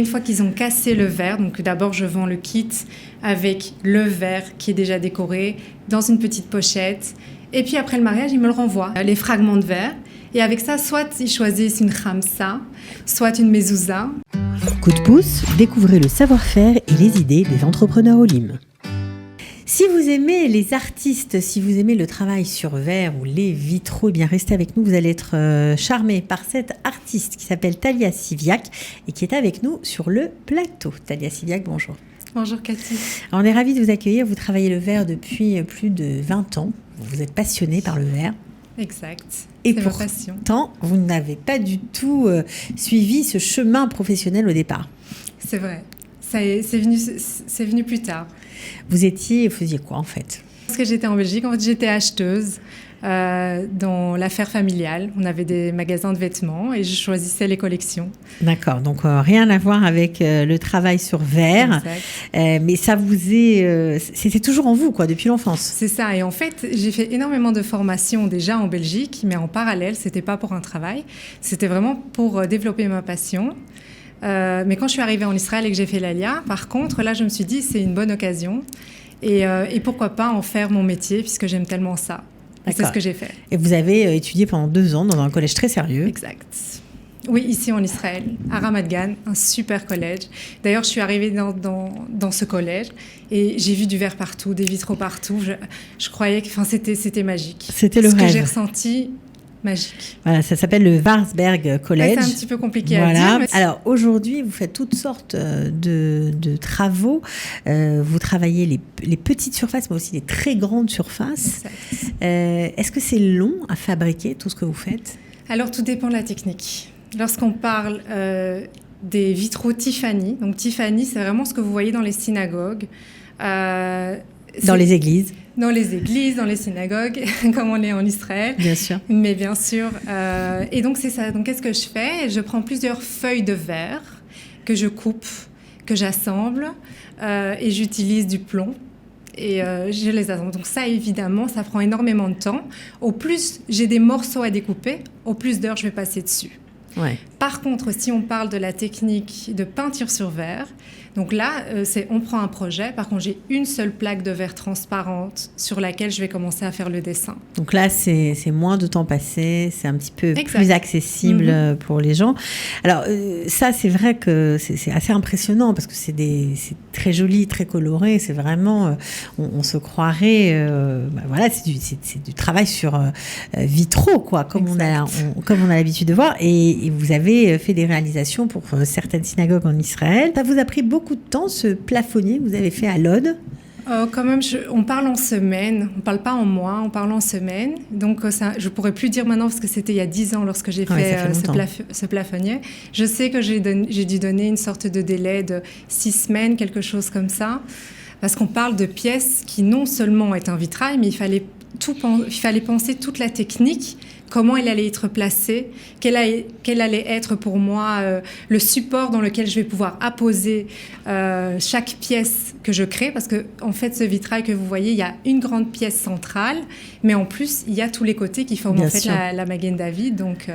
Une fois qu'ils ont cassé le verre, donc d'abord je vends le kit avec le verre qui est déjà décoré dans une petite pochette. Et puis après le mariage, ils me le renvoient, les fragments de verre. Et avec ça, soit ils choisissent une khamsa, soit une mezouza. Coup de pouce, découvrez le savoir-faire et les idées des entrepreneurs Olim. Si vous aimez les artistes, si vous aimez le travail sur verre ou les vitraux, eh bien restez avec nous. Vous allez être charmés par cette artiste qui s'appelle Talia Siviak et qui est avec nous sur le plateau. Talia Siviak, bonjour. Bonjour Cathy. Alors, on est ravis de vous accueillir. Vous travaillez le verre depuis plus de 20 ans. Vous êtes passionnée par le verre. Exact. Et c'est ma passion. Pourtant, vous n'avez pas du tout suivi ce chemin professionnel au départ. C'est vrai. C'est venu plus tard. Vous faisiez quoi en fait ? Parce que j'étais en Belgique, en fait, j'étais acheteuse dans l'affaire familiale. On avait des magasins de vêtements et je choisissais les collections. D'accord, donc rien à voir avec le travail sur verre. Mais ça c'était toujours en vous, quoi, depuis l'enfance. C'est ça. Et en fait, j'ai fait énormément de formations déjà en Belgique, mais en parallèle, c'était pas pour un travail. C'était vraiment pour développer ma passion. Mais quand je suis arrivée en Israël et que j'ai fait l'Alia, par contre, là, je me suis dit, c'est une bonne occasion. Et pourquoi pas en faire mon métier, puisque j'aime tellement ça. Et c'est ce que j'ai fait. Et vous avez étudié pendant 2 ans dans un collège très sérieux. Exact. Oui, ici en Israël, à Ramat Gan, un super collège. D'ailleurs, je suis arrivée dans ce collège et j'ai vu du verre partout, des vitraux partout. Je croyais que c'était magique. C'était le rêve. Ce que j'ai ressenti... magique. Voilà, ça s'appelle le Warsberg College. C'est un petit peu compliqué à dire. Mais... Alors aujourd'hui, vous faites toutes sortes de travaux. Vous travaillez les petites surfaces, mais aussi les très grandes surfaces. Est-ce que c'est long à fabriquer tout ce que vous faites ? Alors tout dépend de la technique. Lorsqu'on parle des vitraux Tiffany, donc Tiffany, c'est vraiment ce que vous voyez dans les synagogues. Dans les églises. Dans les églises, dans les synagogues, comme on est en Israël. Bien sûr. Mais bien sûr. Et donc, c'est ça. Donc, qu'est-ce que je fais ? Je prends plusieurs feuilles de verre que je coupe, que j'assemble, et j'utilise du plomb. Et je les assemble. Donc, ça, évidemment, ça prend énormément de temps. Au plus j'ai des morceaux à découper, au plus d'heures je vais passer dessus. Ouais. Par contre, si on parle de la technique de peinture sur verre, donc là, on prend un projet. Par contre, j'ai une seule plaque de verre transparente sur laquelle je vais commencer à faire le dessin. Donc là, c'est moins de temps passé, c'est un petit peu plus accessible pour les gens. Alors, ça, c'est vrai que c'est assez impressionnant parce que c'est très joli, très coloré. C'est vraiment, on se croirait, voilà, c'est du travail sur vitraux, quoi, comme on a l'habitude de voir. Et vous avez fait des réalisations pour certaines synagogues en Israël. Ça vous a pris beaucoup de temps, ce plafonnier que vous avez fait à Lod? Quand même, on parle en semaines, on ne parle pas en mois, on parle en semaines. Donc, je ne pourrais plus dire maintenant parce que c'était il y a 10 ans lorsque j'ai fait ce plafonnier. Je sais que j'ai dû donner une sorte de délai de 6 semaines, quelque chose comme ça. Parce qu'on parle de pièces qui non seulement est un vitrail, mais il fallait penser toute la technique, comment elle allait être placée, quel allait être pour moi le support dans lequel je vais pouvoir apposer chaque pièce que je crée, parce que en fait ce vitrail que vous voyez, il y a une grande pièce centrale, mais en plus il y a tous les côtés qui forment en fait la Magen David. Donc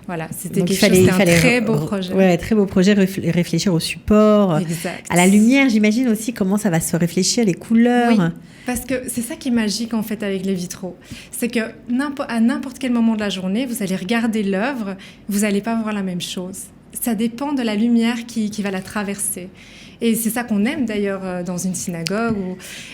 voilà, c'était un très beau projet. Ouais, très beau projet, réfléchir au support, exact. À la lumière, j'imagine aussi comment ça va se réfléchir, les couleurs. Oui. Parce que c'est ça qui est magique en fait avec les vitraux, c'est que à n'importe quel moment de la journée, vous allez regarder l'œuvre, vous n'allez pas voir la même chose. Ça dépend de la lumière qui va la traverser. Et c'est ça qu'on aime d'ailleurs dans une synagogue.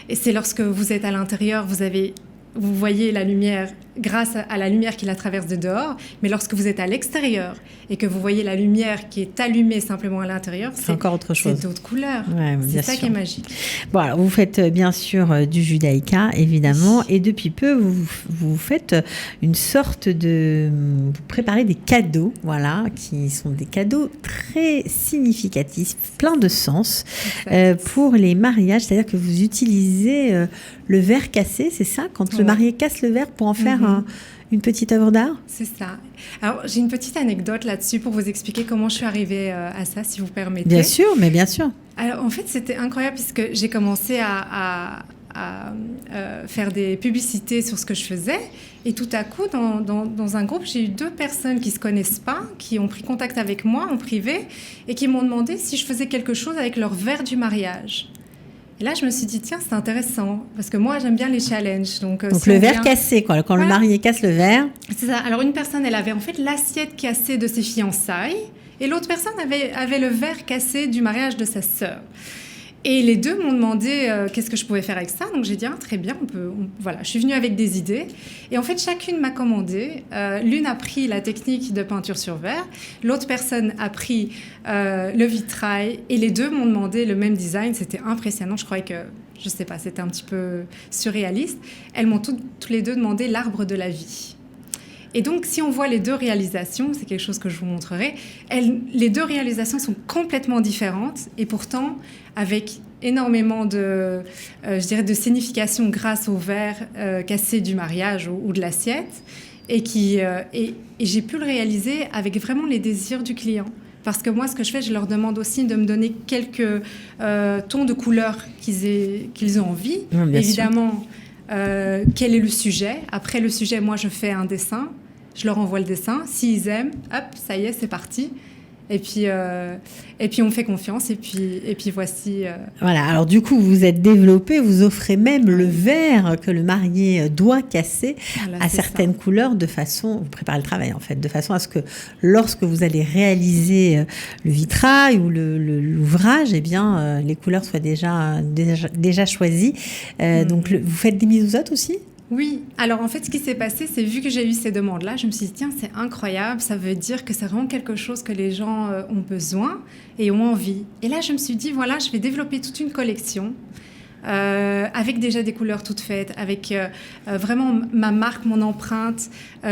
Et c'est lorsque vous êtes à l'intérieur, vous voyez la lumière grâce à la lumière qui la traverse de dehors, mais lorsque vous êtes à l'extérieur et que vous voyez la lumière qui est allumée simplement à l'intérieur, c'est encore autre chose. C'est d'autres couleurs. Ouais, c'est ça qui est magique. Bon, alors, vous faites bien sûr du judaïka, évidemment, et depuis peu, vous faites une sorte vous préparez des cadeaux, voilà, qui sont des cadeaux très significatifs, plein de sens, pour les mariages, c'est-à-dire que vous utilisez le verre cassé, c'est ça ? Quand le marié casse le verre pour en faire une petite œuvre d'art ? C'est ça. Alors, j'ai une petite anecdote là-dessus pour vous expliquer comment je suis arrivée à ça, si vous permettez. Bien sûr, mais bien sûr. Alors, en fait, c'était incroyable puisque j'ai commencé à faire des publicités sur ce que je faisais. Et tout à coup, dans un groupe, j'ai eu 2 personnes qui ne se connaissent pas, qui ont pris contact avec moi en privé et qui m'ont demandé si je faisais quelque chose avec leur verre du mariage. Et là, je me suis dit, tiens, c'est intéressant, parce que moi, j'aime bien les challenges. Donc si le verre cassé, quoi. Quand le marié casse le verre. C'est ça. Alors, une personne, elle avait en fait l'assiette cassée de ses fiançailles, et l'autre personne avait le verre cassé du mariage de sa sœur. Et les 2 m'ont demandé qu'est-ce que je pouvais faire avec ça. Donc, j'ai dit, très bien, voilà. Je suis venue avec des idées. Et en fait, chacune m'a commandé. L'une a pris la technique de peinture sur verre. L'autre personne a pris le vitrail. Et les 2 m'ont demandé le même design. C'était impressionnant. Je croyais que, je ne sais pas, c'était un petit peu surréaliste. Elles m'ont toutes les 2 demandé l'arbre de la vie. Et donc, si on voit les 2 réalisations, c'est quelque chose que je vous montrerai, les 2 réalisations sont complètement différentes et pourtant avec énormément de signification grâce au verre cassé du mariage ou de l'assiette et j'ai pu le réaliser avec vraiment les désirs du client. Parce que moi, ce que je fais, je leur demande aussi de me donner quelques tons de couleurs qu'ils ont envie. Évidemment, quel est le sujet. Après le sujet, moi, je fais un dessin. Je leur envoie le dessin. S'ils aiment, hop, ça y est, c'est parti. Et puis on me fait confiance. Et puis voici. Voilà. Alors du coup, vous êtes développé. Vous offrez même le verre que le marié doit casser à certaines couleurs de façon. Vous préparez le travail en fait, de façon à ce que lorsque vous allez réaliser le vitrail ou l'ouvrage, eh bien les couleurs soient déjà choisies. Donc vous faites des mises aux autres aussi? Oui, alors en fait ce qui s'est passé, c'est vu que j'ai eu ces demandes-là, je me suis dit tiens c'est incroyable, ça veut dire que c'est vraiment quelque chose que les gens ont besoin et ont envie. Et là je me suis dit voilà, je vais développer toute une collection avec déjà des couleurs toutes faites, avec vraiment ma marque, mon empreinte,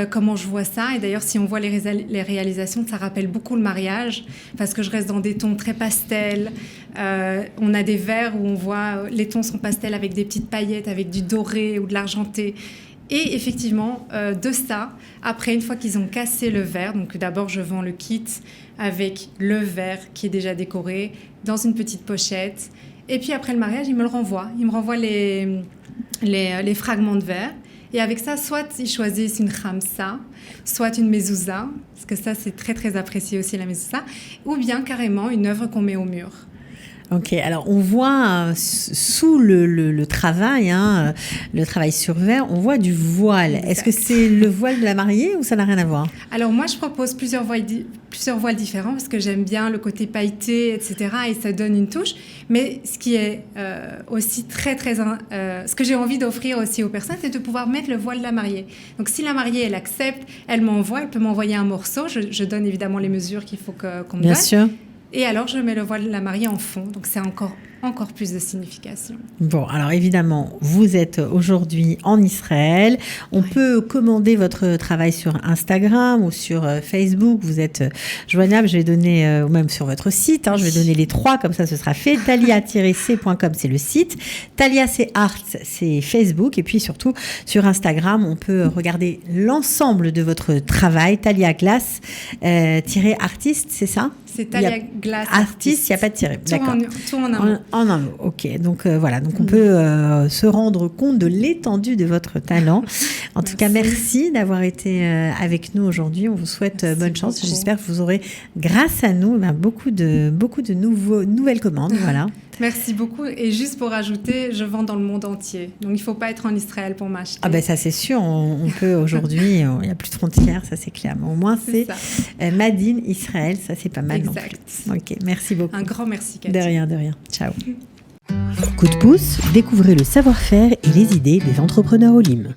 comment je vois ça. Et d'ailleurs si on voit les réalisations, ça rappelle beaucoup le mariage parce que je reste dans des tons très pastels. On a des verres où on voit les tons sont pastels avec des petites paillettes, avec du doré ou de l'argenté. Et effectivement, de ça, après, une fois qu'ils ont cassé le verre, donc d'abord, je vends le kit avec le verre qui est déjà décoré dans une petite pochette. Et puis après le mariage, ils me le renvoient. Ils me renvoient les fragments de verre. Et avec ça, soit ils choisissent une khamsa, soit une mezouza, parce que ça, c'est très, très apprécié aussi, la mezouza, ou bien carrément une œuvre qu'on met au mur. Ok, alors on voit sous le travail, le travail sur verre, on voit du voile. Exact. Est-ce que c'est le voile de la mariée ou ça n'a rien à voir? Alors moi, je propose plusieurs voiles différents parce que j'aime bien le côté pailleté, etc. Et ça donne une touche. Mais ce qui est aussi très, très... ce que j'ai envie d'offrir aussi aux personnes, c'est de pouvoir mettre le voile de la mariée. Donc si la mariée, elle accepte, elle peut m'envoyer un morceau. Je donne évidemment les mesures qu'il faut qu'on me donne. Bien sûr. Et alors, je mets le voile de la mariée en fond. Donc, c'est encore plus de signification. Bon, alors évidemment, vous êtes aujourd'hui en Israël. On peut commander votre travail sur Instagram ou sur Facebook. Vous êtes joignable. Je vais donner, ou même sur votre site, je vais donner les 3, comme ça ce sera fait. Talia-c.com, c'est le site. Talia, c'est Art, c'est Facebook. Et puis surtout, sur Instagram, on peut regarder l'ensemble de votre travail. Talia Glass, -artiste, c'est ça? C'est Talia Glass Artiste, il n'y a pas de tiret. D'accord. Tout en un mot. En un mot, ok. Donc voilà, donc on peut se rendre compte de l'étendue de votre talent. En tout cas, merci d'avoir été avec nous aujourd'hui. On vous souhaite bonne chance. J'espère que vous aurez, grâce à nous, beaucoup de nouvelles commandes. Voilà. Merci beaucoup. Et juste pour ajouter, je vends dans le monde entier. Donc, il ne faut pas être en Israël pour m'acheter. Ah ben ça, c'est sûr. On peut aujourd'hui, il n'y a plus de frontières, ça c'est clair. Mais au moins, c'est Made in Israël. Ça, c'est pas mal. Exact. Ok, merci beaucoup. Un grand merci, Cathy. De rien. Ciao. Coup de pouce, découvrez le savoir-faire et les idées des entrepreneurs au Lim.